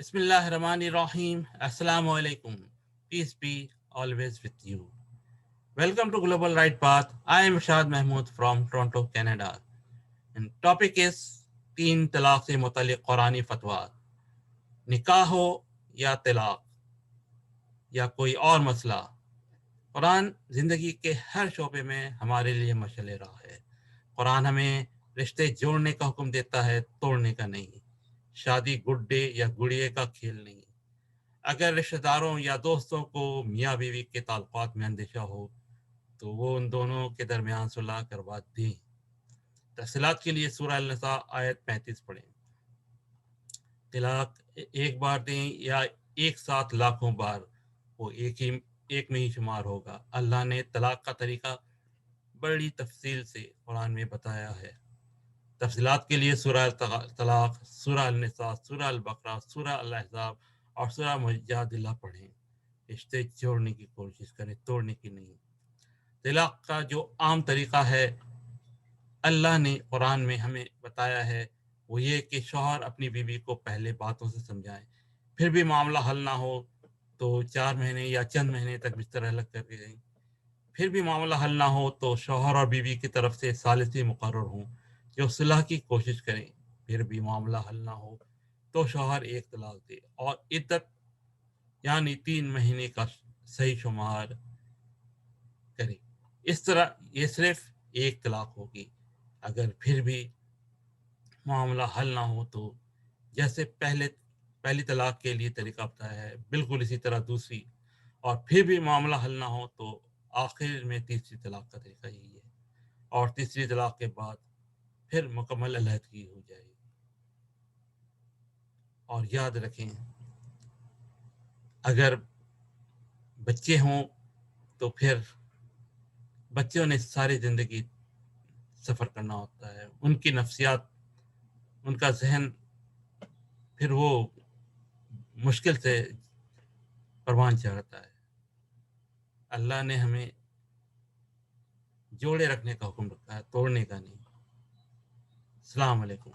Bismillahirrahmanirrahim. Assalamu alaikum. Peace be always with you. Welcome to Global Right Path. I am Shad Mahmood from Toronto, Canada. And topic is तीन तलाक से मुतालिक कुरानी फतवा. निकाह हो या तलाक या कोई और मसला, कुरान ज़िंदगी के हर शोबे में हमारे लिए मशअल राह है. कुरान हमें रिश्ते जोड़ने का हुक्म देता है, तोड़ने का नहीं. शादी गुड्डे या गुड़िए का खेल नहीं. अगर रिश्तेदारों या दोस्तों को मियाँ बीवी के ताल्लुकात में अंदेशा हो तो वो उन दोनों के दरमियान सुलह करवा दें. तफसीलात के लिए सूरह अल-निसा आयत 35 पढ़ें. तलाक एक बार दें या एक साथ लाखों बार, वो एक में ही शुमार होगा. अल्लाह ने तलाक का तरीका बड़ी तफसील से कुरान में बताया है. तफसीलात के लिए सूरह तलाक, सूरह अल-निसा, सूरह अल-बकरा, सूरह अल-अहज़ाब और सूरह मुजादिला पढ़ें. रिश्ते जोड़ने की कोशिश करें, तोड़ने की नहीं. तलाक का जो आम तरीका है अल्लाह ने कुरान में हमें बताया है वो ये कि शौहर अपनी बीवी को पहले बातों से समझाएं. फिर भी मामला हल ना हो तो 4 महीने या चंद महीने तक बिस्तर अलग करके रहें. फिर भी मामला हल ना हो तो शौहर और बीवी की तरफ से सालिसी मुकर्रर हों जो सुलह की कोशिश करें. फिर भी मामला हल ना हो तो शौहर एक तलाक दे और इद्दत यानी 3 महीने का सही शुमार करे. इस तरह ये सिर्फ एक तलाक होगी. अगर फिर भी मामला हल ना हो तो जैसे पहली तलाक के लिए तरीका बताया है बिल्कुल इसी तरह दूसरी, और फिर भी मामला हल ना हो तो आखिर में तीसरी तलाक का तरीका यही है. और तीसरी तलाक के बाद फिर मुकम्मल अलहदगी हो जाएगी. और याद रखें अगर बच्चे हों तो फिर बच्चों ने सारी ज़िंदगी सफ़र करना होता है. उनकी नफ्सियात, उनका जहन फिर वो मुश्किल से परवान चढ़ता है. अल्लाह ने हमें जोड़े रखने का हुक्म रखा है, तोड़ने का नहीं. अस्सलाम वालेकुम.